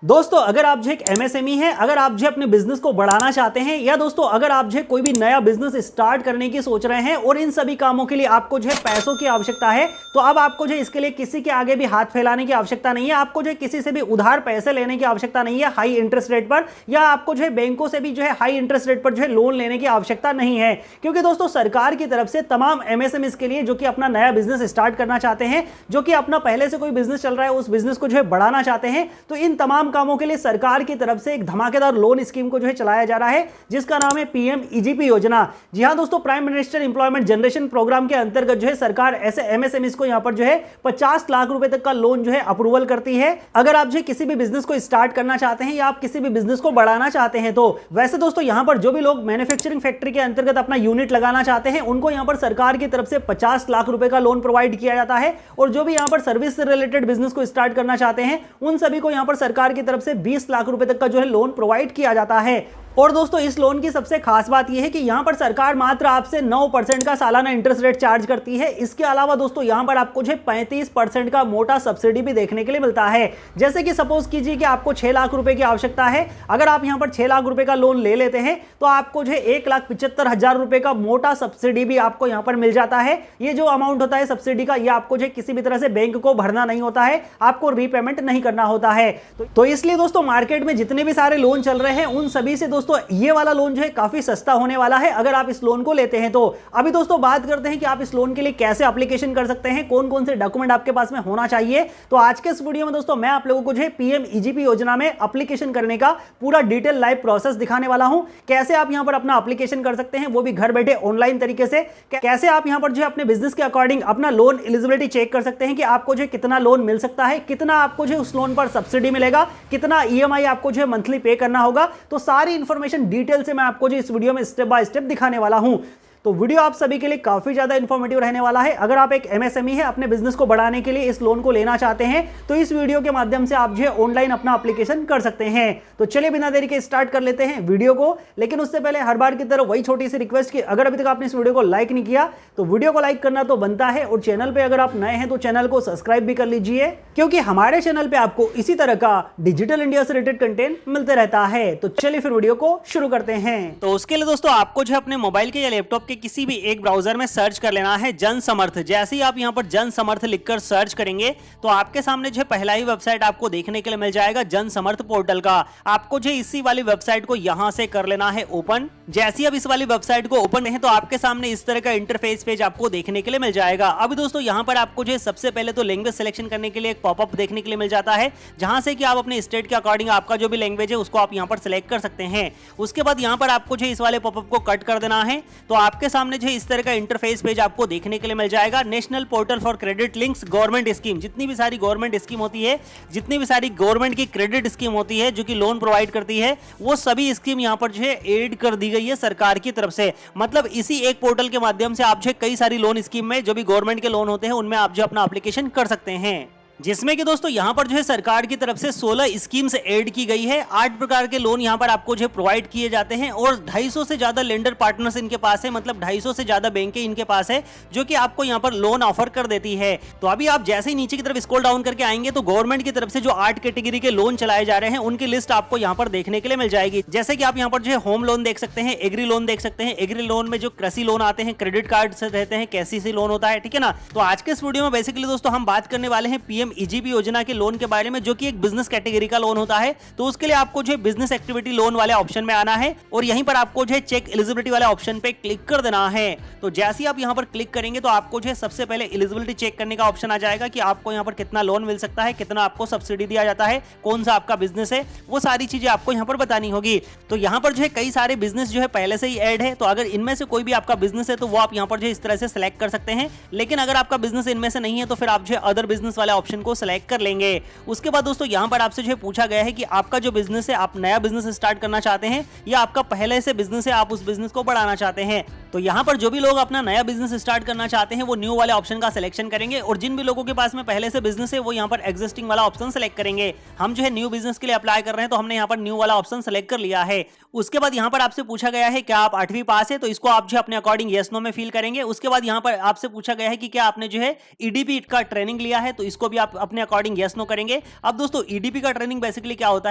दोस्तों अगर आप जो एक एमएसएमई है, अगर आप जो अपने बिजनेस को बढ़ाना चाहते हैं, या दोस्तों अगर आप जो कोई भी नया बिजनेस स्टार्ट करने की सोच रहे हैं और इन सभी कामों के लिए आपको जो है पैसों की आवश्यकता है, तो अब आपको जो इसके लिए किसी के आगे भी हाथ फैलाने की आवश्यकता नहीं है। आपको जो किसी से भी उधार पैसे लेने की आवश्यकता नहीं है हाई इंटरेस्ट रेट पर, या आपको जो है बैंकों से भी जो है हाई इंटरेस्ट रेट पर जो है लोन लेने की आवश्यकता नहीं है। क्योंकि दोस्तों सरकार की तरफ से तमाम एमएसएमईज के लिए जो कि अपना नया बिजनेस स्टार्ट करना चाहते हैं, जो कि अपना पहले से कोई बिजनेस चल रहा है उस बिजनेस को जो है बढ़ाना चाहते हैं, तो इन तमाम कामों के लिए सरकार की तरफ से एक धमाकेदार लोन स्कीम को जो है चलाया जा रहा है, जिसका नाम है पीएम ईजीपी योजना। जी हां दोस्तों, prime minister employment generation programme के अंतर्गत जो है सरकार ऐसे एमएसएमईज को यहां पर जो है 50 लाख रुपए तक का लोन जो है अप्रूवल करती है। अगर आप जो किसी भी बिजनेस को स्टार्ट करना चाहते हैं या आप किसी भी बिजनेस को बढ़ाना चाहते हैं, तो वैसे दोस्तों यहां पर जो भी लोग मैन्युफैक्चरिंग फैक्ट्री के अंतर्गत अपना यूनिट लगाना चाहते हैं, उनको यहां पर सरकार की तरफ से 50 लाख रुपए का लोन प्रोवाइड किया जाता है। और जो भी यहां पर सर्विस से रिलेटेड बिजनेस को स्टार्ट करना चाहते हैं, उन सभी को यहां पर सरकार की तरफ से 20 लाख रुपए तक का जो है लोन प्रोवाइड किया जाता है। और दोस्तों इस लोन की सबसे खास बात यह है कि यहां पर सरकार मात्र आपसे 9% का सालाना इंटरेस्ट रेट चार्ज करती है। इसके अलावा दोस्तों यहां पर आपको जो 35% का मोटा सब्सिडी भी देखने के लिए मिलता है। जैसे कि सपोज कीजिए कि आपको 6 लाख रुपए की आवश्यकता है, अगर आप यहां पर 6 लाख रुपए का लोन ले लेते हैं, तो आपको जो 1,75,000 रुपए का मोटा सब्सिडी भी आपको यहां पर मिल जाता है। ये जो अमाउंट होता है सब्सिडी का, यह आपको जो किसी भी तरह से बैंक को भरना नहीं होता है, आपको रीपेमेंट नहीं करना होता है। तो इसलिए दोस्तों मार्केट में जितने भी सारे लोन चल रहे हैं, उन सभी से दोस्तों ये वाला लोन जो है काफी सस्ता होने वाला है अगर आप इस लोन को लेते हैं तो। अभी दोस्तों बात करते हैं कि आप इस लोन के लिए कैसे एप्लीकेशन कर सकते हैं, कौन कौन से डॉक्यूमेंट आपके पास में होना चाहिए। तो आज के इस वीडियो में दोस्तों मैं आप लोगों को जो है पीएम ईजीपी योजना में एप्लीकेशन करने का पूरा डिटेल लाइव प्रोसेस दिखाने वाला हूं। कैसे आप यहां पर अपना एप्लीकेशन कर सकते हैं, वो भी घर बैठे ऑनलाइन तरीके से। कैसे आप यहां पर जो है अपने बिजनेस के अकॉर्डिंग अपना लोन एलिजिबिलिटी चेक कर सकते हैं कि आपको जो कितना लोन मिल सकता है, कितना आपको जो उस लोन पर सब्सिडी मिलेगा, कितना ईएमआई आपको जो है मंथली पे करना होगा। तो सारी इंफॉर्मेशन डिटेल से मैं आपको जो इस वीडियो में स्टेप बाय स्टेप दिखाने वाला हूं। तो वीडियो आप सभी के लिए काफी ज्यादा इंफॉर्मेटिव रहने वाला है। अगर आप एक एमएसएमई है, अपने बिजनेस को बढ़ाने के लिए इस लोन को लेना चाहते हैं, तो इस वीडियो के माध्यम से आप जो है ऑनलाइन अपना एप्लीकेशन कर सकते हैं। तो चलिए बिना देरी के स्टार्ट कर लेते हैं वीडियो को। लेकिन उससे पहले हर बार की तरह वही छोटी सी रिक्वेस्ट कि अगर अभी तक आपने इस वीडियो को लाइक नहीं किया, तो वीडियो को लाइक करना तो बनता है, और चैनल पर अगर आप नए हैं तो चैनल को सब्सक्राइब भी कर लीजिए, क्योंकि हमारे चैनल पर आपको इसी तरह का डिजिटल इंडिया से रिलेटेड कंटेंट मिलते रहता है। तो चलिए फिर वीडियो को शुरू करते हैं। तो उसके लिए दोस्तों आपको जो अपने मोबाइल के या लैपटॉप के किसी भी एक ब्राउजर में सर्च कर लेना है जन समर्थ। जैसे ही आप यहां पर जन समर्थ लिखकर सर्च करेंगे, तो आपके सामने जो पहला ही वेबसाइट आपको देखने के लिए मिल जाएगा जन समर्थ पोर्टल का। आपको जो इसी वाली वेबसाइट को यहां से कर लेना है ओपन। जैसे अब इस वाली वेबसाइट को ओपन है, तो आपके सामने इस तरह का इंटरफेस पेज आपको देखने के लिए मिल जाएगा। अभी दोस्तों यहां पर आपको जो सबसे पहले तो लैंग्वेज सिलेक्शन करने के लिए एक पॉपअप देखने के लिए मिल जाता है, जहां से कि आप अपने स्टेट के अकॉर्डिंग आपका जो भी लैंग्वेज है उसको आप यहां पर सिलेक्ट कर सकते हैं। उसके बाद यहां पर आपको जो इस वाले पॉपअप को कट कर देना है, तो आपके सामने जो इस तरह का इंटरफेस पेज आपको देखने के लिए मिल जाएगा। National portal for credit links government scheme. जितनी भी सारी गवर्नमेंट स्कीम होती है, जितनी भी सारी गवर्नमेंट की क्रेडिट स्कीम होती है जो कि लोन प्रोवाइड करती है, वो सभी स्कीम यहां पर जो है ऐड कर दी गई है सरकार की तरफ से। मतलब इसी एक पोर्टल के माध्यम से आप जो कई सारी लोन स्कीम में जो भी गवर्नमेंट के लोन होते हैं, उनमें आप जो अपना एप्लीकेशन कर सकते हैं। जिसमें कि दोस्तों यहां पर जो है सरकार की तरफ से 16 स्कीम्स ऐड की गई है। 8 प्रकार के लोन यहां पर आपको जो है प्रोवाइड किए जाते हैं, और 250 से ज्यादा लेंडर पार्टनर्स इनके पास है। मतलब 250 से ज्यादा बैंकें इनके पास है जो कि आपको यहां पर लोन ऑफर कर देती है। तो अभी आप जैसे ही नीचे की तरफ स्क्रॉल डाउन करके आएंगे, तो गवर्नमेंट की तरफ से जो 8 कैटेगरी के लोन चलाए जा रहे हैं, उनकी लिस्ट आपको यहां पर देखने के लिए मिल जाएगी। जैसे कि आप यहां पर जो है होम लोन देख सकते हैं, एग्री लोन देख सकते हैं। एग्री लोन में जो कृषि लोन आते हैं, क्रेडिट कार्ड से रहते हैं, केसीसी लोन होता है, ठीक है ना। तो आज के इस वीडियो में बेसिकली दोस्तों हम बात करने वाले हैं पीएम ईजीपी योजना लोन के बारे में, जो कि एक बिजनेस कैटेगरी का लोन होता है। तो उसके लिए आपको जो है बिजनेस एक्टिविटी लोन वाले ऑप्शन में आना है, और यहीं पर आपको जो है चेक एलिजिबिलिटी वाले ऑप्शन पे क्लिक कर देना है। तो जैसे ही आप यहां पर क्लिक करेंगे, तो आपको जो है सबसे पहले एलिजिबिलिटी चेक करने का ऑप्शन आ जाएगा कि आपको यहां पर कितना लोन मिल सकता है, कितना आपको सब्सिडी दिया जाता है, कौन सा आपका बिजनेस है, वो सारी चीजें आपको यहां पर बतानी होगी। तो यहां पर जो है कई सारे बिजनेस जो है पहले से ही ऐड है, तो अगर इनमें से कोई भी आपका बिजनेस है, तो वो आप यहां पर जो इस तरह से सिलेक्ट कर सकते हैं। लेकिन अगर आपका बिजनेस इनमें से नहीं है, तो फिर आप जो है अदर बिजनेस वाले ऑप्शन को सिलेक्ट कर लेंगे। उसके बाद दोस्तों यहां पर आपसे जो है पूछा गया है कि आपका जो बिजनेस है, आप नया बिजनेस स्टार्ट करना चाहते हैं, या आपका पहले से बिजनेस है, आप उस बिजनेस को बढ़ाना चाहते हैं। तो यहाँ पर जो भी लोग अपना नया बिजनेस स्टार्ट करना चाहते हैं वो न्यू वाले ऑप्शन का सिलेक्शन करेंगे, और जिन भी लोगों के पास में पहले से बिजनेस है वो यहाँ पर एग्जिस्टिंग वाला ऑप्शन सेलेक्ट करेंगे। हम जो है न्यू बिजनेस के लिए अप्लाई कर रहे हैं तो हमने यहाँ पर न्यू वाला ऑप्शन सेलेक्ट कर लिया है। उसके बाद यहाँ पर आपसे पूछा गया है क्या आप 8वीं पास है, तो इसको आप जो अपने अकॉर्डिंग यस नो में फिल करेंगे। उसके बाद यहाँ पर आपसे पूछा गया है कि क्या आपने जो है ईडीपी का ट्रेनिंग लिया है, तो इसको भी आप अपने अकॉर्डिंग यस नो करेंगे। अब दोस्तों ईडीपी का ट्रेनिंग बेसिकली क्या होता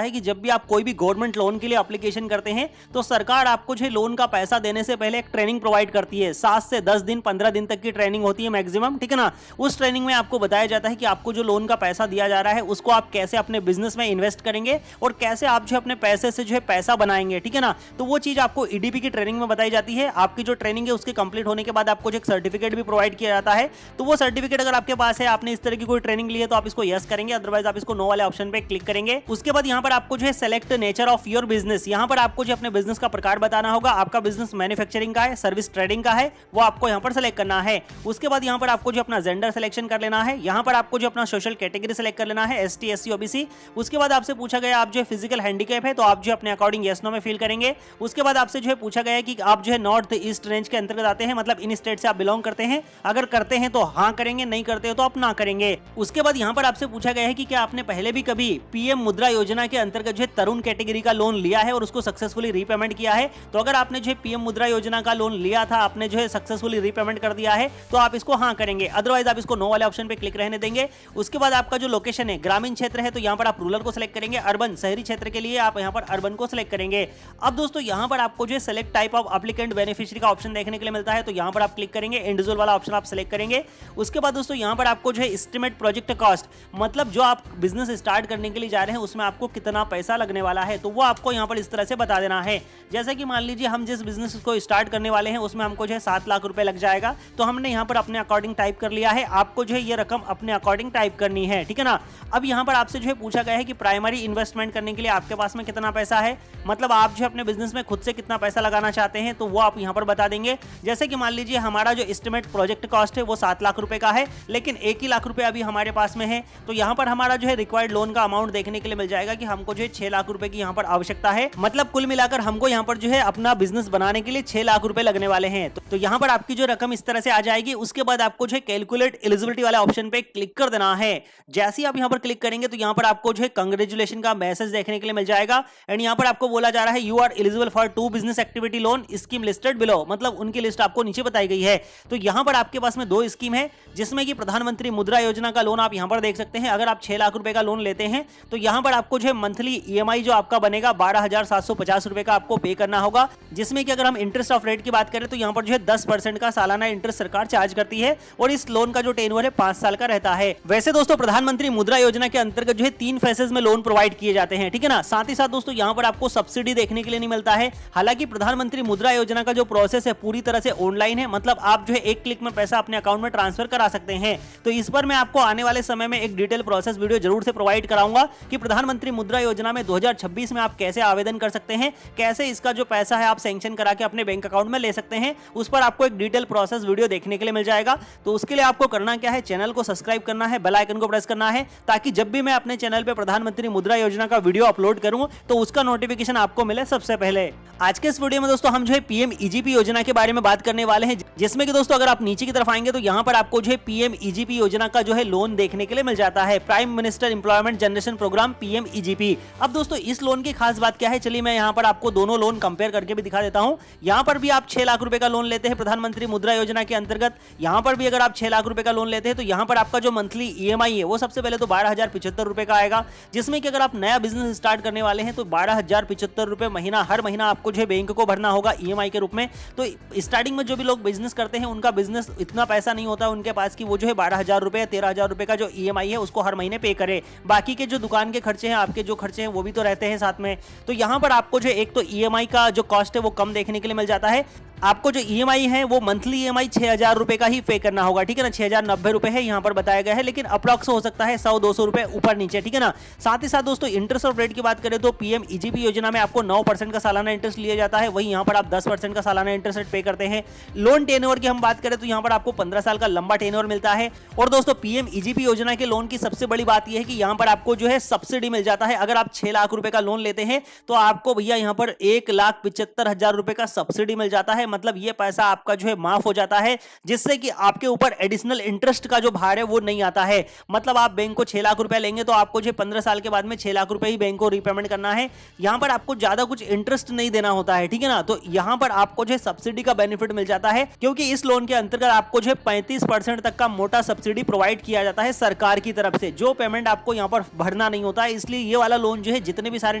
है कि जब भी आप कोई भी गवर्नमेंट लोन के लिए एप्लीकेशन करते हैं तो सरकार आपको जो लोन का पैसा देने से पहले एक ट्रेनिंग प्रोवाइड करती है। 7 से 10 दिन 15 दिन तक की ट्रेनिंग होती है मैक्सिमम, ठीक है ना। उस ट्रेनिंग में आपको बताया जाता है कि आपको जो लोन का पैसा दिया जा रहा है उसको आप कैसे अपने बिजनेस में इन्वेस्ट करेंगे और कैसे आप जो अपने पैसे से जो है पैसा बनाएंगे, ठीक है ना। तो वो चीज आपको ईडीपी की ट्रेनिंग में बताई जाती है। आपकी जो ट्रेनिंग है उसके कंप्लीट होने के बाद आपको जो एक सर्टिफिकेट भी प्रोवाइड किया जाता है। तो वो सर्टिफिकेट अगर आपके पास है, आपने इस तरह की कोई ट्रेनिंग ली है, तो आप इसको यस करेंगे, अदरवाइज आप इसको नो वाले ऑप्शन पे क्लिक करेंगे। उसके बाद यहाँ पर आपको जो है select nature of your business, यहाँ पर आपको जो अपने बिजनेस का प्रकार बताना होगा। आपका बिजनेस मैन्युफैक्चरिंग का है, सर्विस ट्रेडिंग का है, वो आपको यहाँ पर सेलेक्ट करना है। उसके बाद यहाँ पर आपको जो अपना जेंडर सिलेक्शन कर लेना है। यहाँ पर आपको जो अपना सोशल कैटेगरी सेलेक्ट कर लेना है, ST SC OBC। उसके बाद आपसे पूछा गया आप जो फिजिकल हैंडीकैप है, तो आप जो अपने अकॉर्डिंग यस नो में फिल करेंगे। उसके बाद आपसे जो है पूछा गया है कि आप जो है नॉर्थ ईस्ट रेंज के अंतर्गत आते हैं, मतलब इन स्टेट से आप बिलोंग करते हैं। अगर करते हैं तो हाँ करेंगे, नहीं करते हो तो आप ना करेंगे। उसके बाद यहाँ पर आपसे पूछा गया है कि क्या आपने पहले भी कभी पीएम मुद्रा योजना के अंतर्गत जो है तरुण कैटेगरी का लोन लिया है और उसको सक्सेसफुली रीपेमेंट किया है। तो अगर आपने जो है पीएम मुद्रा योजना का लोन लिया था, आपने जो है सक्सेसफुली रीपेमेंट कर दिया है, तो आप इसको हाँ करेंगे, अदरवाइज आप इसको नो वाले ऑप्शन पे क्लिक रहने देंगे। उसके बाद आपका जो लोकेशन है ग्रामीण क्षेत्र है, तो यहाँ पर आप रूरल को सिलेक्ट करेंगे। अर्बन शहरी क्षेत्र के लिए आप यहाँ पर अर्बन को सिलेक्ट करेंगे। अब दोस्तों यहाँ पर आपको जो है select type of applicant beneficiary का ऑप्शन देखने के लिए मिलता है, तो यहाँ पर आप क्लिक करेंगे, इंडिविजुअल वाला ऑप्शन आप सिलेक्ट करेंगे। उसके बाद दोस्तों यहाँ पर आपको जो है एस्टिमेट प्रोजेक्ट कॉस्ट, मतलब जो आप बिजनेस स्टार्ट करने के लिए जा रहे हैं उसमें आपको कितना पैसा लगने वाला है, तो वो आपको यहाँ पर इस तरह से बता देना है। जैसे कि मान लीजिए हम जिस बिजनेस को स्टार्ट करने वाले हैं उसमें हमको जो है 7 लाख रुपए लग जाएगा, तो हमने यहाँ पर अपने अकॉर्डिंग टाइप कर लिया है। आपको जो है ये रकम अपने अकॉर्डिंग टाइप करनी है, ठीक है ना। अब यहाँ पर आपसे जो है पूछा गया है कि प्राइमरी इन्वेस्टमेंट करने के लिए आपके पास में कितना पैसा है, मतलब आप जो अपने बिजनेस में खुद से कितना पैसा लगाना चाहते हैं, तो वो आप यहाँ पर बता देंगे। जैसे कि मान लीजिए हमारा जो एस्टिमेट प्रोजेक्ट कॉस्ट है वो 7 लाख रुपए का है, लेकिन 1 ही लाख रुपए अभी हमारे पास में है, तो यहाँ पर हमारा जो है रिक्वायर्ड लोन का अमाउंट देखने के लिए मिल जाएगा कि हमको जो है 6 लाख रुपए की यहाँ पर आवश्यकता है। मतलब कुल मिलाकर हमको यहाँ पर जो है अपना बिजनेस बनाने के लिए 6 लाख रुपए लगने वाले हैं। तो यहाँ पर आपकी जो रकम इस तरह से आ जाएगी। उसके बाद आपको जो है कैलकुलेट एलिजिबिलिटी वाले ऑप्शन पे क्लिक कर देना है। जैसे ही आप यहाँ पर क्लिक करेंगे तो यहाँ पर आपको जो है कंग्रेचुलेशन का मैसेज देखने के लिए मिल जाएगा, एंड यहाँ पर आपको बोला जा रहा है you are eligible for 2 business activity loan scheme listed below, मतलब उनकी लिस्ट आपको नीचे बताई गई है। तो यहाँ पर आपके पास में 2 स्कीम है, जिसमें कि प्रधानमंत्री मुद्रा योजना का लोन आप यहाँ पर देख सकते हैं। अगर आप 6 लाख रुपए का लोन लेते हैं तो यहाँ पर आपको जो है मंथली EMI जो आपका बनेगा 12,750 रुपए का आपको पे करना होगा, जिसमें कि अगर हम इंटरेस्ट ऑफ रेट की बात करें तो यहाँ पर जो है 10% का सालाना इंटरेस्ट सरकार चार्ज करती है, और इस लोन का जो टेन्योर है 5 साल का रहता है। वैसे दोस्तों प्रधानमंत्री मुद्रा योजना के अंतर्गत जो है 3 फेजेस में लोन प्रोवाइड किए जाते हैं, ठीक है ना। साथ ही साथ दोस्तों यहाँ पर आपको सब्सिडी देखने के लिए नहीं मिलता है। हालांकि प्रधानमंत्री मुद्रा योजना का जो प्रोसेस है पूरी तरह से ऑनलाइन है, मतलब आप जो है एक क्लिक में पैसा अपने अकाउंट में ट्रांसफर करा सकते हैं। तो इस पर मैं आपको आने वाले समय में एक डिटेल प्रोसेस वीडियो जरूर से प्रोवाइड कराऊंगा कि प्रधानमंत्री मुद्रा योजना में 2026 में आप कैसे आवेदन कर सकते हैं, कैसे इसका जो पैसा है आप सैंक्शन करा के अपने बैंक अकाउंट में ले सकते हैं। उस पर आपको एक डिटेल प्रोसेस वीडियो देखने के लिए मिल जाएगा। तो उसके लिए आपको करना क्या है, चैनल को सब्सक्राइब करना है, बेल आइकन को प्रेस करना है, ताकि जब भी मैं अपने चैनल पे प्रधानमंत्री मुद्रा योजना का वीडियो अपलोड करूं तो उसका नोटिफिकेशन आपको मिले सबसे पहले। आज के इस वीडियो में दोस्तों हम जो है PM-EGP योजना के बारे में बात करने वाले हैं, जिसमें कि दोस्तों अगर आप नीचे की तरफ आएंगे तो यहाँ पर आपको जो है PM-EGP योजना का जो है लोन देखने के लिए मिल जाता है, prime minister employment generation programme PM-EGP। अब दोस्तों इस लोन की खास बात क्या है, चलिए मैं यहाँ पर आपको दोनों लोन कंपेयर करके भी दिखा देता हूँ। यहाँ पर भी आप 6 लाख रुपए का लोन लेते हैं प्रधानमंत्री मुद्रा योजना के अंतर्गत, यहाँ पर भी अगर आप 6 लाख रुपए का लोन लेते हैं तो यहाँ पर आपका जो मंथली EMI है वो सबसे पहले तो 12,075 रुपए का आएगा, जिसमें कि अगर आप नया बिजनेस स्टार्ट करने वाले हैं तो 12,075 रुपए महीना हर महीना आपको जो है बैंक को भरना होगा EMI के रूप में। तो स्टार्टिंग में जो भी लोग बिजनेस करते हैं उनका बिजनेस इतना पैसा नहीं होता उनके पास कि वो जो है 12,000 रुपए या 13,000 रुपए का जो EMI है उसको हर महीने पे करे। बाकी के जो दुकान के खर्चे हैं, आपके जो खर्चे हैं वो भी तो रहते हैं साथ में। तो यहाँ पर आपको जो एक तो EMI का जो कॉस्ट है वो कम देखने के लिए मिल जाता है। आपको जो EMI है वो मंथली EMI 6,000 रुपए का ही पे करना होगा, ठीक है ना। 6,090 रुपए है यहाँ पर बताया गया है, लेकिन अप्रॉक्स हो सकता है 100-200 रुपए ऊपर नीचे, ठीक है ना। साथ ही साथ दोस्तों इंटरेस्ट ऑफ रेट की बात करें तो PM-EGP योजना में आपको 9% का सालाना इंटरेस्ट लिया जाता है, वहीं यहाँ पर आप 10% का सालाना इंटरेस्ट रेट पे करते हैं। लोन टेन्योर की हम बात करें तो यहाँ पर आपको 15 साल का लंबा टेन्योर मिलता है। और दोस्तों PM-EGP योजना के लोन की सबसे बड़ी बात यह है कि यहाँ पर आपको जो है सब्सिडी मिल जाता है। अगर आप 6 लाख रुपए का लोन लेते हैं तो आपको भैया यहाँ पर 1,75,000 रुपए का सब्सिडी मिल जाता है, मतलब ये पैसा आपका जो है माफ हो जाता है, जिससे कि आपके ऊपर एडिशनल इंटरेस्ट का जो भार है वो नहीं आता है। मतलब आप बैंक को 6 लाख रुपए लेंगे तो आपको जो 15 साल के बाद में 6 लाख रुपए ही बैंक को रीपेमेंट करना है। यहां पर आपको ज्यादा कुछ इंटरेस्ट नहीं देना होता है, ठीक है ना। तो यहां पर आपको जो सब्सिडी का बेनिफिट मिल जाता है, क्योंकि इस लोन के अंतर्गत आपको जो 35% तक का मोटा सब्सिडी प्रोवाइड किया जाता है सरकार की तरफ से, जो पेमेंट आपको यहां पर भरना नहीं होता है। इसलिए ये वाला लोन जो है जितने भी सारे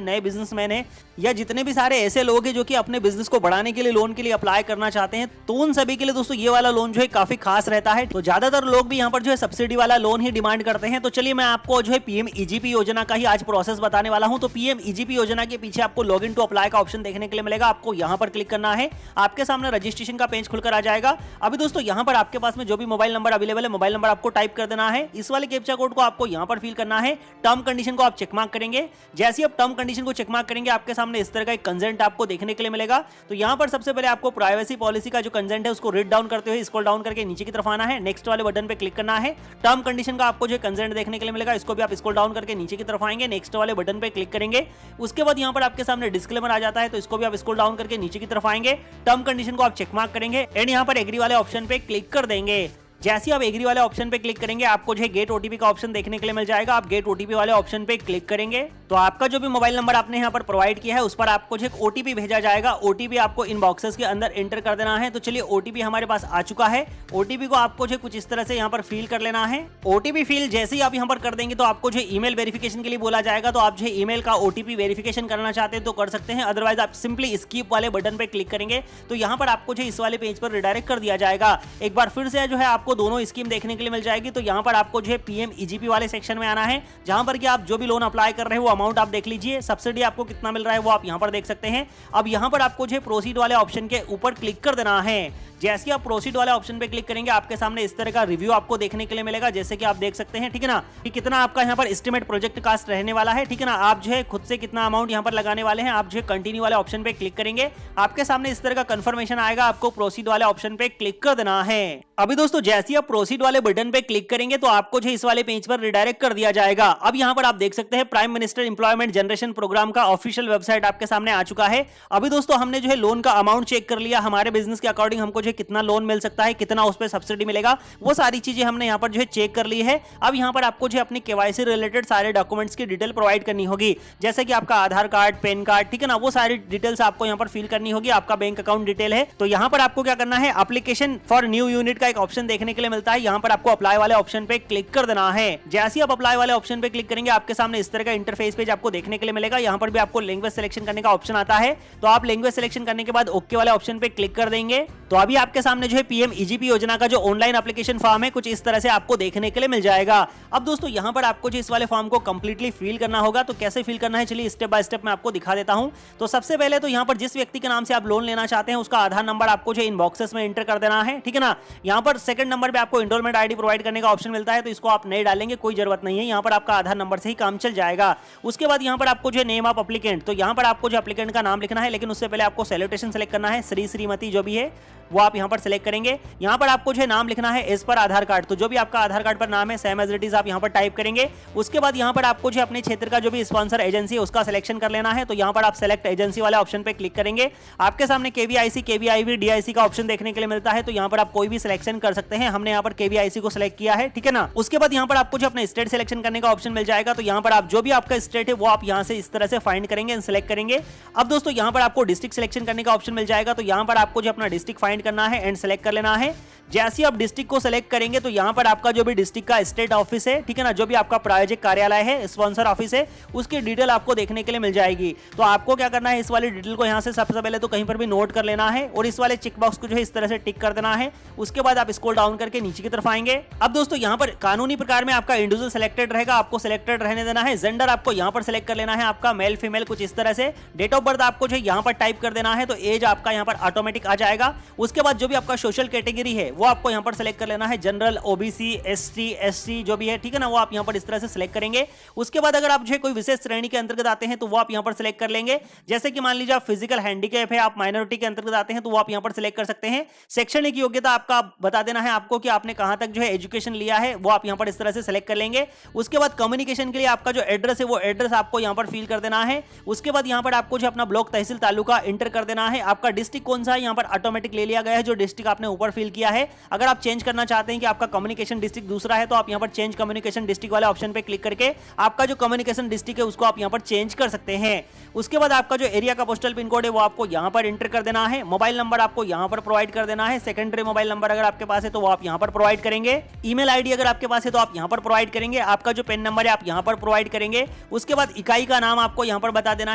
नए बिजनेसमैन है या जितने भी सारे ऐसे लोग हैं जो कि अपने बिजनेस को बढ़ाने के लिए लोन के लिए अप्लाई करना चाहते हैं, तो उन सभी के लिए दोस्तों ये वाला लोन जो है काफी खास रहता है। तो ज्यादातर लोग भी यहाँ पर जो है सब्सिडी वाला लोन ही डिमांड करते हैं। तो चलिए मैं आपको जो है पीएमईजीपी योजना का ही आज प्रोसेस बताने वाला हूं। तो पीएमईजीपी योजना के पीछे आपको लॉग इन टू अप्लाई का ऑप्शन देखने के लिए मिलेगा। आपको यहां पर क्लिक करना है, आपके सामने रजिस्ट्रेशन का पेज खुलकर आ जाएगा। अभी दोस्तों यहां पर आपके पास में जो भी मोबाइल नंबर अवेलेबल है, मोबाइल नंबर आपको टाइप कर देना है। इस वाले कैप्चा कोड को आपको यहां पर फिल करना है। टर्म कंडीशन को आप चेक मार्क करेंगे। जैसे आप टर्म कंडीशन को चेक मार्क करेंगे, आपके सामने इस तरह का एक कंसेंट आपको देखने के लिए मिलेगा। तो यहां पर सबसे पहले आपको प्राइवेसी पॉलिसी का जो कंसेंट है उसको रीड डाउन करते हुए स्क्रॉल डाउन करके नीचे की तरफ आना है। नेक्स्ट वाले बटन पे क्लिक करना है। टर्म कंडीशन का आपको जो कंसेंट देखने के लिए मिलेगा, इसको भी आप स्क्रॉल डाउन करके नीचे की तरफ आएंगे। नेक्स्ट वाले बटन पे क्लिक करेंगे। उसके बाद यहां पर आपके सामने डिस्क्लेमर आ जाता है, तो इसको भी आप स्क्रॉल डाउन करके नीचे की तरफ आएंगे। टर्म कंडीशन को आप चेक मार्क करेंगे एंड यहां पर एग्री वाले ऑप्शन पे क्लिक कर देंगे। जैसे आप एग्री वाले ऑप्शन पे क्लिक करेंगे, आपको जो है गेट ओटीपी का ऑप्शन देखने के लिए मिल जाएगा। आप गेट ओटीपी वाले ऑप्शन पे क्लिक करेंगे तो आपका जो भी मोबाइल नंबर आपने यहाँ पर प्रोवाइड किया है उस पर आपको जो एक ओटीपी भेजा जाएगा। ओटीपी आपको इन बॉक्सेस के अंदर एंटर कर देना है। तो चलिए ओटीपी हमारे पास आ चुका है। ओटीपी को आपको जो कुछ इस तरह से यहाँ पर फिल कर लेना है। ओटीपी फिल जैसे ही आप यहाँ पर कर देंगे तो आपको जो ईमेल वेरिफिकेशन के लिए बोला जाएगा। तो आप जो ईमेल का ओटीपी वेरिफिकेशन करना चाहते हैं तो कर सकते हैं, अदरवाइज आप सिंपली स्किप वाले बटन पे क्लिक करेंगे तो यहाँ पर आपको जो इस वाले पेज पर रिडायरेक्ट कर दिया जाएगा। एक बार फिर से जो है आपको दोनों स्कीम देखने के लिए मिल जाएगी। तो यहां पर आपको जो है पीएमईजीपी वाले सेक्शन में आना है, जहां पर कि आप जो भी लोन अप्लाई कर रहे हैं वो अमाउंट आप देख लीजिए। सब्सिडी आपको कितना मिल रहा है वो आप यहां पर देख सकते हैं। अब यहां पर आपको जो है प्रोसीड वाले ऑप्शन के ऊपर क्लिक कर देना है। जैसे आप प्रोसीड वाले ऑप्शन पे क्लिक करेंगे, आपके सामने इस तरह का रिव्यू आपको देखने के लिए मिलेगा, जैसे कि आप देख सकते हैं, ठीक है ना, कि कितना आपका यहाँ पर एस्टिमेट प्रोजेक्ट कास्ट रहने वाला है, ठीक है ना। आप जो है खुद से कितना अमाउंट यहाँ पर लगाने वाले हैं, आप जो है कंटिन्यू वाले ऑप्शन पे क्लिक करेंगे, आपके सामने इस तरह का कंफर्मेशन आएगा। आपको प्रोसीड वाले ऑप्शन पे क्लिक कर देना है। अभी दोस्तों जैसे आप प्रोसीड वाले बटन पे क्लिक करेंगे तो आपको जो इस वाले पेज पर रिडायरेक्ट कर दिया जाएगा। अब यहाँ पर आप देख सकते हैं prime minister employment generation programme का ऑफिशियल वेबसाइट आपके सामने आ चुका है। अभी दोस्तों हमने जो है लोन का अमाउंट चेक कर लिया, हमारे बिजनेस के अकॉर्डिंग हमको जो है कितना लोन मिल सकता है, कितना उस पर सब्सिडी मिलेगा, वो सारी चीजें हमने यहाँ पर जो है चेक कर ली है। अब यहाँ पर आपको जो है अपनी केवाईसी रिलेटेड सारे डॉक्यूमेंट्स की डिटेल प्रोवाइड करनी होगी, जैसे कि आपका आधार कार्ड, पैन कार्ड, ठीक है ना, वो सारी डिटेल्स आपको यहाँ पर फिल करनी होगी। आपका बैंक अकाउंट डिटेल है तो यहाँ पर आपको क्या करना है, एप्लीकेशन फॉर न्यू यूनिट का एक ऑप्शन देखने के लिए मिलता है। यहाँ पर आपको अप्लाई वाले ऑप्शन पे क्लिक कर देना है। जैसे ही आप अप्लाई वाले ऑप्शन पे क्लिक करेंगे, आपके सामने इस तरह का इंटरफेस पेज आपको देखने के लिए मिलेगा। यहाँ पर भी आपको लैंग्वेज सिलेक्शन करने का ऑप्शन आता है, तो आप लैंग्वेज सिलेक्शन करने के बाद ओके वाले ऑप्शन पे क्लिक कर देंगे। तो अभी आपके सामने जो है पीएमईजीपी योजना का जो ऑनलाइन एप्लीकेशन फॉर्म है कुछ इस तरह से आपको देखने के लिए मिल जाएगा। अब दोस्तों यहाँ पर आपको जो इस वाले फॉर्म को कंप्लीटली फिल करना होगा। तो कैसे फिल करना है चलिए स्टेप बाय स्टेप मैं आपको दिखा देता हूं। तो सबसे पहले तो यहाँ पर जिस व्यक्ति के नाम से आप लोन लेना चाहते हैं उसका आधार नंबर आपको जो इन बॉक्सेस में एंटर कर देना है, ठीक है ना। यहाँ पर सेकंड नंबर पे आपको एनरोलमेंट आईडी प्रोवाइड करने का ऑप्शन मिलता है, तो इसको आप नहीं डालेंगे, कोई जरूरत नहीं है, यहाँ पर आपका आधार नंबर से ही काम चल जाएगा। उसके बाद यहाँ पर आपको जो नेम ऑफ एप्लीकेंट, तो यहाँ पर आपको जो एप्लीकेंट का नाम लिखना है, लेकिन उससे पहले आपको सैल्यूटेशन सेलेक्ट करना है, श्री श्रीमती जो भी है वो आप यहाँ पर सिलेक्ट करेंगे। यहाँ पर आपको जो है नाम लिखना है एज पर आधार कार्ड, तो जो भी आपका आधार कार्ड पर नाम है सेम एज इट इज आप यहाँ पर टाइप करेंगे। उसके बाद यहाँ पर आपको जो अपने क्षेत्र का जो भी स्पॉन्सर एजेंसी है उसका सिलेक्शन कर लेना है, तो यहाँ पर आप सेलेक्ट एजेंसी वाले ऑप्शन पे क्लिक करेंगे। आपके सामने केवीआईसी, केवीआईबी, डीआईसी का ऑप्शन देखने के लिए मिलता है, तो यहाँ पर आप कोई भी सिलेक्शन कर सकते हैं। हमने यहाँ पर केवीआईसी को सिलेक्ट किया है, ठीक है ना। उसके बाद यहाँ पर आपको जो अपने स्टेट सिलेक्शन करने का ऑप्शन मिल जाएगा, तो यहाँ पर आप जो भी आपका स्टेट है वो आप यहाँ से इस तरह से फाइंड करेंगे, सिलेक्ट करेंगे। अब दोस्तों यहाँ पर आपको डिस्ट्रिक्ट सिलेक्शन करने का ऑप्शन मिल जाएगा, तो यहाँ पर आपको जो अपना डिस्ट्रिक्ट फाइंड करना है एंड सेलेक्ट कर लेना है। जैसे आप डिस्ट्रिक्ट को सिलेक्ट करेंगे तो यहाँ पर आपका जो भी डिस्ट्रिक्ट का स्टेट ऑफिस है, ठीक है ना, जो भी आपका प्रायोजक कार्यालय है, स्पॉन्सर ऑफिस है, उसकी डिटेल आपको देखने के लिए मिल जाएगी। तो आपको क्या करना है, इस वाली डिटेल को यहाँ से सबसे पहले तो कहीं पर भी नोट कर लेना है और इस वाले चेक बॉक्स को जो है इस तरह से टिक कर देना है। उसके बाद आप स्क्रॉल डाउन करके नीचे की तरफ आएंगे। अब दोस्तों यहाँ पर कानूनी प्रकार में आपका इंडिविजुअल सिलेक्टेड रहेगा, आपको सिलेक्टेड रहने देना है। जेंडर आपको यहाँ पर सिलेक्ट कर लेना है, आपका मेल फीमेल कुछ इस तरह से। डेट ऑफ बर्थ आपको जो यहाँ पर टाइप कर देना है, तो एज आपका यहाँ पर ऑटोमेटिक आ जाएगा। उसके बाद जो भी आपका सोशल कैटेगरी है वो आपको यहाँ पर सिलेक्ट कर लेना है। जनरल, ओबीसी, एसटी, एससी जो भी है, ठीक है ना, वो आप यहाँ पर इस तरह से सिलेक्ट करेंगे। उसके बाद अगर आप जो है कोई विशेष श्रेणी के अंतर्गत आते हैं तो वो आप यहाँ पर सिलेक्ट कर लेंगे। जैसे कि मान लीजिए आप फिजिकल हैंडीकैप है, आप माइनॉरिटी के अंतर्गत आते हैं तो वो आप यहाँ पर सिलेक्ट कर सकते हैं। शैक्षणिक योग्यता आपका बता देना है आपको कि आपने कहां तक जो है एजुकेशन लिया है, वो आप यहाँ पर इस तरह से सिलेक्ट कर लेंगे। उसके बाद कम्युनिकेशन के लिए आपका जो एड्रेस है वो एड्रेस आपको यहाँ पर फिल कर देना है। उसके बाद यहाँ पर आपको जो अपना ब्लॉक, तहसील, तालुका इंटर कर देना है। आपका डिस्ट्रिक्ट कौन सा है यहाँ पर ऑटोमेटिक ले लिया गया है, जो डिस्ट्रिक्ट आपने ऊपर फिल किया है। अगर आप चेंज करना चाहते हैं कि आपका कम्युनिकेशन डिस्ट्रिक्ट दूसरा है तो आप यहाँ पर चेंज कम्युनिकेशन डिस्ट्रिक्ट वाले ऑप्शन पे क्लिक करके आपका जो कम्युनिकेशन डिस्ट्रिक्ट है उसको आप यहाँ पर चेंज कर सकते हैं। उसके बाद आपका जो एरिया का पोस्टल पिन कोड है वो आपको यहाँ पर इंटर कर देना है। मोबाइल नंबर आपको यहाँ पर प्रोवाइड कर देना है। सेकेंडरी मोबाइल नंबर अगर आपके पास है तो वो आप यहाँ पर प्रोवाइड करेंगे। ईमेल आईडी अगर आपके पास है तो आप यहाँ पर प्रोवाइड करेंगे। आपका जो पेन नंबर है आप यहाँ पर प्रोवाइड करेंगे। उसके बाद इकाई का नाम आपको यहाँ पर बता देना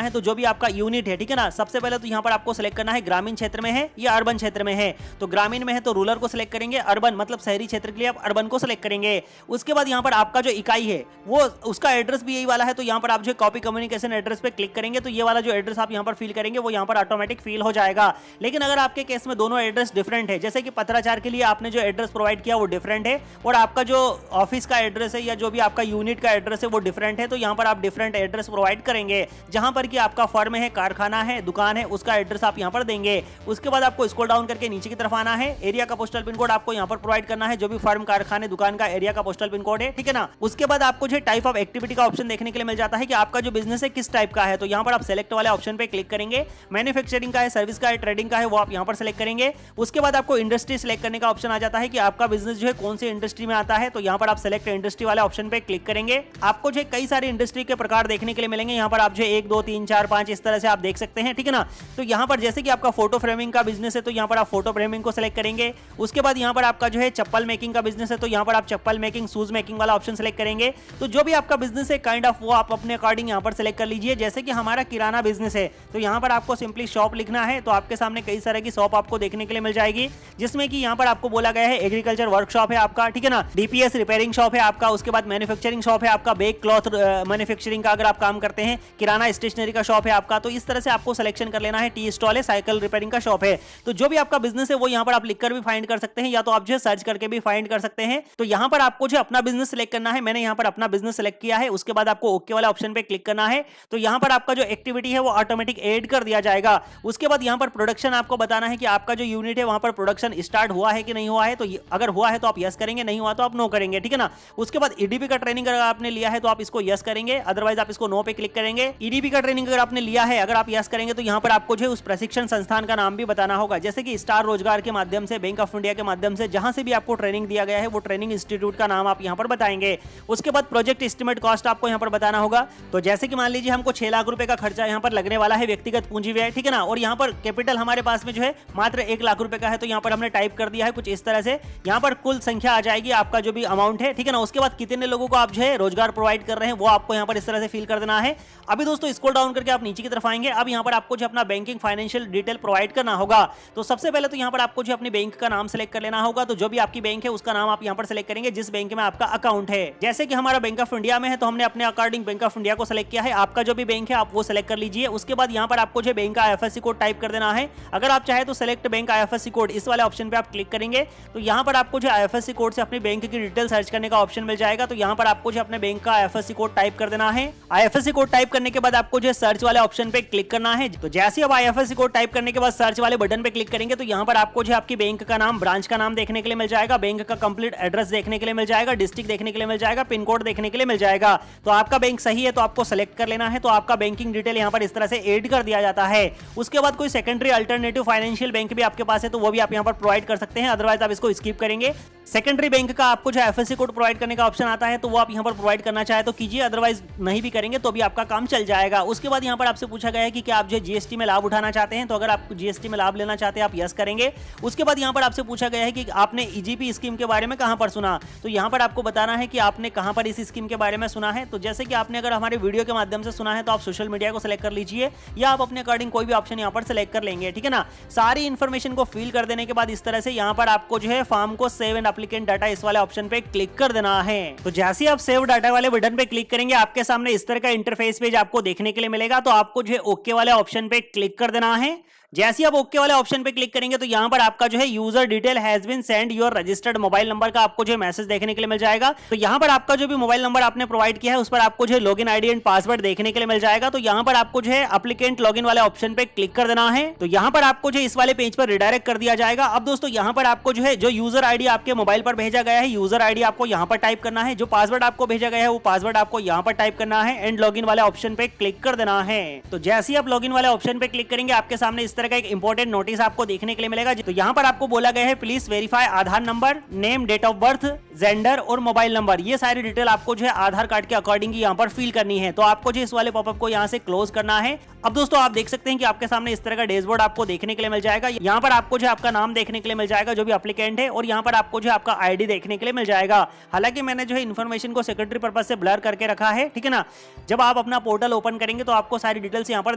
है, तो जो भी आपका यूनिट है, ठीक है ना। सबसे पहले तो यहाँ पर आपको सिलेक्ट करना है ग्रामीण क्षेत्र में है या अर्बन क्षेत्र में है। तो ग्रामीण में है तो रूरल को सिलेक्ट करेंगे, अर्बन मतलब शहरी क्षेत्र के लिए आप अर्बन को सिलेक्ट करेंगे। उसके बाद यहाँ पर आपका जो इकाई है वो उसका एड्रेस भी यही वाला है, तो यहाँ पर आप जो कॉपी कम्युनिकेशन एड्रेस पे क्लिक करेंगे तो ये वाला जो एड्रेस आप यहाँ पर फिल करेंगे वो यहाँ पर ऑटोमेटिक फिल हो जाएगा। लेकिन अगर आपके केस में दोनों एड्रेस डिफरेंट है, जैसे कि पत्राचार के लिए आपने जो एड्रेस प्रोवाइड किया वो डिफरेंट है और आपका जो ऑफिस का एड्रेस है या जो भी आपका यूनिट का एड्रेस है वो डिफरेंट है, तो यहाँ पर आप डिफरेंट एड्रेस प्रोवाइड करेंगे। जहां पर कि आपका फर्म है, कारखाना है, दुकान है, उसका एड्रेस आप यहाँ पर देंगे। उसके बाद आपको स्क्रॉल डाउन करके नीचे की तरफ आना है। एरिया का पोस्टल पिन कोड आपको यहाँ पर प्रोवाइड करना है, जो भी फर्म, कारखाने, दुकान का एरिया का पोस्टल पिन कोड है, ठीक है ना। उसके बाद आपको जो टाइप ऑफ एक्टिविटी का ऑप्शन देखने के लिए मिल जाता है कि आपका जो बिजनेस है किस टाइप का है, तो यहाँ पर आप सेलेक्ट वाले ऑप्शन पे क्लिक करेंगे। मैन्युफैक्चरिंग का है, सर्विस का है, ट्रेडिंग का है, वो आप यहाँ पर सेलेक्ट करेंगे। उसके बाद आपको इंडस्ट्री सेलेक्ट करने का ऑप्शन आ जाता है कि आपका बिजनेस जो है कौन सी इंडस्ट्री में आता है, तो यहाँ पर आप सेलेक्ट इंडस्ट्री वाले ऑप्शन पे क्लिक करेंगे। आपको जो कई सारी इंडस्ट्री के प्रकार देखने के लिए मिलेंगे। यहाँ पर आप जो 1 2 3 4 5 इस तरह से आप देख सकते हैं, ठीक है ना। तो यहाँ पर जैसे कि आपका फोटो फ्रेमिंग का बिजनेस है तो यहाँ पर आप फोटो फ्रेमिंग को सिलेक्ट करेंगे। उसके बाद यहाँ पर आपका जो है चप्पल मेकिंग का बिजनेस है तो यहाँ पर आप चप्पल मेकिंग, शूज मेकिंग वाला ऑप्शन सेलेक्ट करेंगे। तो जो भी आपका बिजनेस है काइंड ऑफ वो आप अपने अकॉर्डिंग यहाँ पर सेलेक्ट कर लीजिए। जैसे कि हमारा किराना बिजनेस है तो यहाँ पर आपको सिंपली शॉप लिखना है, तो आपके सामने कई सारे की शॉप आपको देखने के लिए मिल जाएगी, जिसमें कि यहाँ पर आपको बोला गया है एग्रीकल्चर वर्कशॉप है आपका, ठीक है ना, डीपीएस रिपेयरिंग शॉप है आपका, उसके बाद मैन्युफैक्चरिंग शॉप है आपका, बेक क्लॉथ मैन्युफैक्चरिंग का अगर आप काम करते हैं, किराना स्टेशनरी का शॉप है आपका। तो इस तरह से आपको सिलेक्शन कर लेना है। टी स्टॉल है, साइकिल रिपेयरिंग का शॉप है। तो जो भी आपका बिजनेस है वो यहाँ पर आप लिखकर भी फाइंड कर सकते हैं या तो आप जो सर्च करके भी फाइंड कर सकते हैं। तो यहाँ पर आपको जो अपना बिजनेस सिलेक्ट करना है, मैंने यहाँ पर अपना बिजनेस सिलेक्ट किया है। उसके बाद आपको ओके वाला ऑप्शन पे क्लिक करना है। तो यहाँ पर आपका जो एक्टिविटी है वो ऑटोमेटिक ऐड कर दिया जाएगा। उसके बाद यहाँ पर प्रोडक्शन आपको बताना है कि आपका जो यूनिट है वहां पर प्रोडक्शन स्टार्ट हुआ है कि नहीं हुआ है। तो अगर हुआ है तो आप यस करेंगे, नहीं हुआ तो आप नो करेंगे, ठीक है ना। उसके बाद ईडीपी का ट्रेनिंग अगर आपने लिया है तो आप इसको यस करेंगे, अदरवाइज आप इसको नो पे क्लिक करेंगे। ईडीपी का ट्रेनिंग अगर आपने लिया है, अगर आप यस करेंगे तो यहाँ पर आपको जो उस प्रशिक्षण संस्थान का नाम भी बताना होगा, जैसे कि स्टार रोजगार के माध्यम से, बैंक ऑफ इंडिया के माध्यम से, जहां से भी आपको ट्रेनिंग दिया गया है वो ट्रेनिंग इंस्टीट्यूट का नाम आप यहाँ पर बताएंगे। उसके बाद प्रोजेक्ट एस्टिमेट कॉस्ट आपको यहाँ पर बताना होगा। तो जैसे कि मान लीजिए हमको 6 लाख रुपए का खर्चा यहाँ पर लगने वाला है, व्यक्तिगत पूंजी व्यय, ठीक है ना, और यहाँ पर कैपिटल हमारे पास में जो है मात्र 1 लाख रुपए का है। तो यहाँ पर हमने टाइप कर दिया है कुछ इस तरह से। यहाँ पर कुल संख्या आ जाएगी आपका जो भी अमाउंट है, ठीक है ना। उसके बाद कितने लोगों को आप जो है रोजगार प्रोवाइड कर रहे हैं वो आपको यहाँ पर इस तरह से फिल कर देना है। अभी दोस्तों स्क्रॉल डाउन करके आप नीचे की तरफ आएंगे। अब यहाँ पर आपको जो अपना बैंकिंग फाइनेंशियल डिटेल प्रोवाइड करना होगा। तो सबसे पहले तो यहाँ पर आपको जो अपनी बैंक का नाम सेलेक्ट कर लेना होगा। तो जो भी आपकी बैंक है उसका नाम आप यहाँ पर सेलेक्ट करेंगे जिस बैंक में आपका अकाउंट है। जैसे कि हमारा बैंक ऑफ इंडिया में है तो हमने अपने अकॉर्डिंग बैंक ऑफ इंडिया को सेलेक्ट किया है। आपका जो भी बैंक है आप वो सेलेक्ट कर लीजिए। उसके बाद यहाँ पर आपको जो बैंक का आईएफएससी कोड टाइप कर देना है। अगर आप चाहे तो सेलेक्ट बैंक आईएफएससी कोड इस वाले ऑप्शन पे आप क्लिक करेंगे तो यहाँ पर आपको जो आईएफएससी कोड से अपनी बैंक की डिटेल सर्च करने का ऑप्शन मिल जाएगा। तो यहाँ पर आपको जो अपने बैंक का आईएफएससी कोड टाइप कर देना है। आईएफएससी कोड टाइप करने के बाद आपको जो सर्च वाले ऑप्शन पे क्लिक करना है। तो जैसे अब आईएफएससी कोड टाइप करने के बाद सर्च वाले बटन पे क्लिक करेंगे तो यहाँ पर आपको जो आपकी बैंक का नाम, ब्रांच का नाम देखने के लिए मिल जाएगा, बैंक का कंप्लीट एड्रेस देखने के लिए मिल जाएगा, डिस्ट्रिक्ट देखने के लिए मिल जाएगा, पिन कोड देखने के लिए मिल जाएगा। तो आपका बैंक सही है तो आपको सेलेक्ट कर लेना है। तो आपका बैंकिंग डिटेल यहाँ पर इस तरह से ऐड कर दिया जाता है। उसके बाद कोई सेकेंडरी अल्टरनेटिव फाइनेंशियल बैंक भी आपके पास है तो वो भी आप यहाँ पर प्रोवाइड कर सकते हैं, अदरवाइज आप इसको स्किप करेंगे। सेकेंडरी बैंक का आपको जो एफएससी कोड प्रोवाइड करने का ऑप्शन आता है तो वो आप यहाँ पर प्रोवाइड करना चाहे तो कीजिए, अदरवाइज नहीं भी करेंगे तो भी आपका काम चल जाएगा। उसके बाद यहाँ पर आपसे पूछा गया है कि क्या आप जो जीएसटी में लाभ उठाना चाहते हैं, तो अगर आप जीएसटी में लाभ लेना चाहते हैं आप यस करेंगे। उसके बाद यहाँ पर आपसे पूछा गया है कि आपने ईजीपी स्कीम के बारे में कहां पर सुना, तो यहाँ पर आपको बताना है कि आपने कहां पर इस स्कीम के बारे में सुना है। तो जैसे कि आपने अगर हमारे वीडियो के माध्यम से सुना है तो आप सोशल मीडिया को सिलेक्ट कर लीजिए या आप अपने अकॉर्डिंग कोई भी ऑप्शन यहाँ पर सिलेक्ट कर लेंगे, ठीक है ना। सारी इन्फॉर्मेशन को फिल कर देने के बाद इस तरह से यहाँ पर आपको जो है फॉर्म को सेव एंड एप्लीकेंट डाटा इस वाले ऑप्शन पे क्लिक कर देना है। तो जैसे ही आप सेव डाटा वाले बटन पे क्लिक करेंगे आपके सामने इस तरह का इंटरफेस पेज आपको देखने के लिए मिलेगा। तो आपको जो है ओके वाले ऑप्शन पे क्लिक कर देना है। जैसे आप ओके वाले ऑप्शन पे क्लिक करेंगे तो यहाँ पर आपका जो है user detail has been send your registered mobile number का आपको जो मैसेज देखने के लिए मिल जाएगा। तो यहाँ पर आपका जो भी मोबाइल नंबर आपने प्रोवाइड किया है उस पर आपको जो है लॉगिन आईडी एंड पासवर्ड देखने के लिए मिल जाएगा। तो यहाँ पर आपको जो है एप्लीकेंट लॉगिन वाले ऑप्शन पे क्लिक कर देना है। तो यहाँ पर आपको जो इस वाले पेज पर रिडायरेक्ट कर दिया जाएगा। अब दोस्तों यहाँ पर आपको जो है जो यूजर आईडी आपके मोबाइल पर भेजा गया है यूजर आईडी आपको यहाँ पर टाइप करना है, जो पासवर्ड आपको भेजा गया है वो पासवर्ड आपको यहाँ पर टाइप करना है एंड लॉगिन वाले ऑप्शन पे क्लिक कर देना है। तो जैसे ही आप लॉगिन वाले ऑप्शन पे क्लिक करेंगे आपके सामने इस तरह का एक इंपॉर्टेंट नोटिस आपको देखने के लिए मिलेगा। तो यहाँ पर आपको बोला गया है please verify Aadhaar number, name, date of birth, gender और मोबाइल नंबर। ये सारी डिटेल आपको जो है आधार कार्ड के अकॉर्डिंग यहाँ पर फिल करनी है। तो आपको जो इस वाले पॉपअप को यहाँ से क्लोज करना है। अब दोस्तों आप देख सकते हैं कि आपके सामने इस तरह का डैशबोर्ड आपको देखने के लिए मिल जाएगा। यहाँ पर आपको जो आपका नाम देखने के लिए मिल जाएगा जो भी एप्लीकेंट है, और यहाँ पर आपको जो आपका आईडी देखने के लिए मिल जाएगा। हालांकि मैंने जो है इन्फॉर्मेशन को सेक्रेटरी पर्पज से ब्लर करके रखा है, ठीक है ना। जब आप अपना पोर्टल ओपन करेंगे तो आपको सारी डिटेल्स यहाँ पर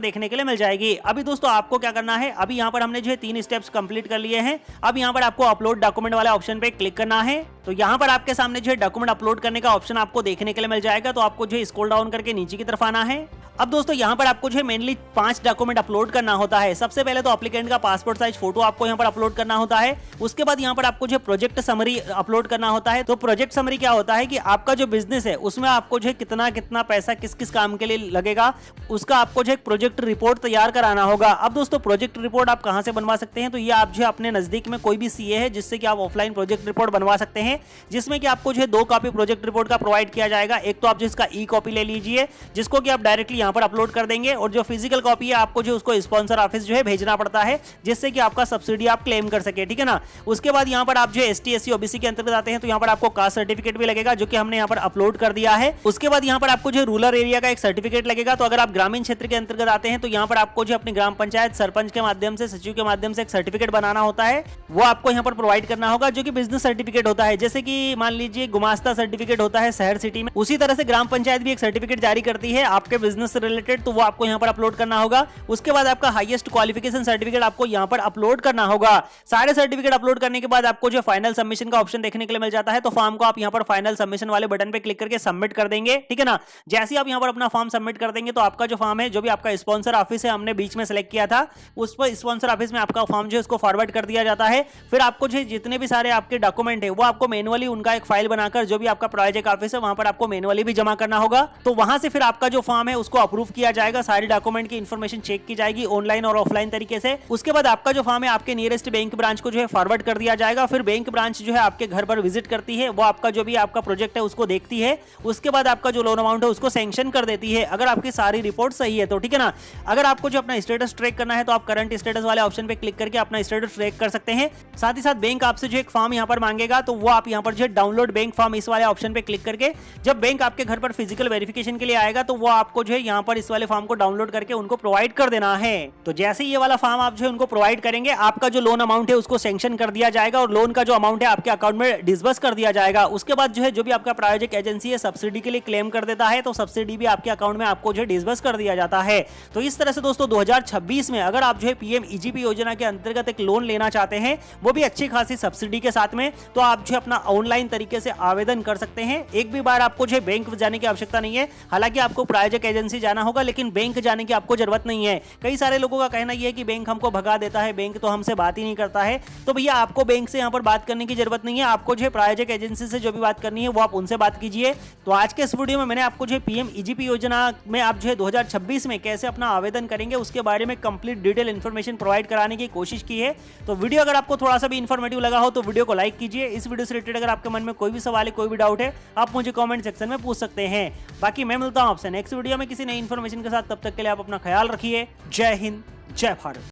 देखने के लिए मिल जाएगी। अभी दोस्तों आपको क्या करना है, अभी यहाँ पर हमने जो है 3 स्टेप्स कंप्लीट कर लिए हैं। अब यहाँ पर आपको अपलोड डॉक्यूमेंट वाले ऑप्शन पे क्लिक करना है। तो यहाँ पर आपके सामने जो है डॉक्यूमेंट अपलोड करने का ऑप्शन आपको देखने के लिए मिल जाएगा। तो आपको जो है स्क्रॉल डाउन करके नीचे की तरफ आना है। अब दोस्तों यहाँ पर आपको जो है मेनली 5 डॉक्यूमेंट अपलोड करना होता है। सबसे पहले तो एप्लीकेंट का पासपोर्ट साइज फोटो आपको यहाँ पर अपलोड करना होता है। उसके बाद यहाँ पर आपको जो प्रोजेक्ट समरी अपलोड करना होता है। तो प्रोजेक्ट समरी क्या होता है कि आपका जो बिजनेस है उसमें आपको जो है कितना कितना पैसा किस किस काम के लिए लगेगा उसका आपको जो है प्रोजेक्ट रिपोर्ट तैयार कराना होगा। अब दोस्तों प्रोजेक्ट रिपोर्ट आप कहाँ से बनवा सकते हैं, तो ये आप जो अपने नजदीक में कोई भी सीए है जिससे कि आप ऑफलाइन प्रोजेक्ट रिपोर्ट बनवा सकते हैं, जिसमें कि आपको जो है 2 कॉपी प्रोजेक्ट रिपोर्ट का प्रोवाइड किया जाएगा। एक तो आप जो इसका ई कॉपी ले लीजिए जिसको कि आप डायरेक्टली यहाँ पर अपलोड कर देंगे, और जो फिजिकल कॉपी है आपको जो उसको स्पॉन्सर ऑफिस जो है भेजना पड़ता है जिससे कि आपका सब्सिडी आप क्लेम कर सके, ठीक है ना। उसके बाद यहाँ पर आप जो एसटी एससी ओबीसी के अंतर्गत आते हैं तो यहाँ पर आपको कास्ट सर्टिफिकेट भी लगेगा जो कि हमने यहाँ पर अपलोड कर दिया है। उसके बाद यहाँ पर आपको जो रूरल एरिया का एक सर्टिफिकेट लगेगा। तो अगर आप ग्रामीण क्षेत्र के अंतर्गत आते हैं तो यहाँ पर आपको जो अपनी ग्राम पंचायत सरपंच के माध्यम से, सचिव के माध्यम से एक सर्टिफिकेट बनाना होता है, वो आपको यहाँ पर प्रोवाइड करना होगा जो कि बिजनेस सर्टिफिकेट होता है। जैसे कि मान लीजिए गुमास्ता सर्टिफिकेट होता है शहर सिटी में, उसी तरह से ग्राम पंचायत भी एक सर्टिफिकेट जारी करती है आपके बिजनेस से रिलेटेड, तो वो आपको यहाँ पर अपलोड करना होगा। उसके बाद आपका हाईएस्ट क्वालिफिकेशन सर्टिफिकेट आपको यहाँ पर अपलोड करना होगा। सारे सर्टिफिकेट अपलोड करने के बाद आपको जो फाइनल सबमिशन का ऑप्शन देखने के लिए मिल जाता है। तो फॉर्म को आप यहाँ पर फाइनल सबमिशन वाले बटन पे क्लिक करके सबमिट कर देंगे, ठीक है ना। जैसे आप यहाँ पर अपना फॉर्म सबमिट कर देंगे तो आपका जो फॉर्म है जो भी आपका स्पॉन्सर ऑफिस है हमने बीच में सेलेक्ट किया था उस पर स्पॉन्सर ऑफिस में आपका फॉर्म जो है उसको फॉरवर्ड कर दिया जाता है। फिर आपको जो जितने भी सारे आपके डॉक्यूमेंट है वो आपको मैनुअली उनका एक फाइल बनाकर जो भी आपका प्रोजेक्ट ऑफिस है वहां पर आपको मैनुअली भी जमा करना होगा। तो वहां से फिर आपका जो फॉर्म है उसको अप्रूव किया जाएगा, सारी डॉक्यूमेंट की इंफॉर्मेशन चेक की जाएगी ऑनलाइन और ऑफलाइन तरीके से। उसके बाद आपका जो फॉर्म है आपके नियरेस्ट बैंक ब्रांच को जो है फॉरवर्ड कर दिया जाएगा। फिर बैंक ब्रांच जो है आपके घर पर विजिट करती है, वो आपका जो भी आपका प्रोजेक्ट है उसको देखती है। उसके बाद आपका जो लोन अमाउंट है उसको सैंक्शन कर देती है अगर आपकी सारी रिपोर्ट सही है तो, ठीक है ना। अगर आपको जो अपना स्टेटस ट्रैक करना है तो आप करंट स्टेटस वाले ऑप्शन पे क्लिक करके अपना स्टेटस ट्रैक कर सकते हैं। साथ ही साथ बैंक आपसे जो एक फॉर्म यहाँ पर मांगेगा तो वो आप यहाँ पर जो है डाउनलोड बैंक फॉर्म इस वाले ऑप्शन पे क्लिक करके जब बैंक आपके घर पर फिजिकल वेरिफिकेशन के लिए आएगा तो वो आपको जो है यहाँ पर इस वाले फॉर्म को डाउनलोड करके उनको प्रोवाइड कर देना है। तो जैसे ये वाला फॉर्म आप जो है उनको प्रोवाइड करेंगे आपका जो लोन अमाउंट है उसको सैंक्शन कर दिया जाएगा और लोन का जो अमाउंट है आपके अकाउंट में डिसबर्स कर दिया जाएगा। उसके बाद जो है जो भी आपका प्रायोजिक एजेंसी है सब्सिडी के लिए क्लेम कर देता है तो सब्सिडी भी आपके अकाउंट में आपको जो है डिसबर्स कर दिया जाता है। तो इस तरह से दोस्तों 2026 में अगर आप जो है पीएम ईजीपी योजना के अंतर्गत एक लोन लेना चाहते हैं वो भी अच्छी खासी सब्सिडी के साथ में, तो आप जो अपना ऑनलाइन तरीके से आवेदन कर सकते हैं। एक भी बार आपको जो है बैंक जाने की आवश्यकता नहीं है। हालांकि आपको प्रायोजक एजेंसी जाना होगा लेकिन बैंक जाने की आपको जरूरत नहीं है। कई सारे लोगों का कहना यह है कि बैंक हमको भगा देता है, बैंक तो हमसे बात ही नहीं करता है। तो भैया आपको बैंक से यहाँ पर बात करने की जरूरत नहीं है। आपको जो है प्रायोजक एजेंसी से जो भी बात करनी है वो आप उनसे बात कीजिए। तो आज के इस वीडियो में मैंने आपको जो है पीएम ईजीपी योजना में आप जो है 2026 में कैसे अपना आवेदन करेंगे उसके बारे में कंप्लीट डिटेल इन्फॉर्मेशन प्रोवाइड कराने की कोशिश की है। तो वीडियो अगर आपको थोड़ा सा भी इन्फॉर्मेटिव लगा हो तो वीडियो को लाइक कीजिए। इस वीडियो से रिलेटेड अगर आपके मन में कोई भी सवाल है, कोई भी डाउट है, आप मुझे कमेंट सेक्शन में पूछ सकते हैं। बाकी मैं मिलता हूं आपसे नेक्स्ट वीडियो में किसी नई इन्फॉर्मेशन के साथ। तब तक के लिए आप अपना ख्याल रखिए। जय हिंद, जय भारत।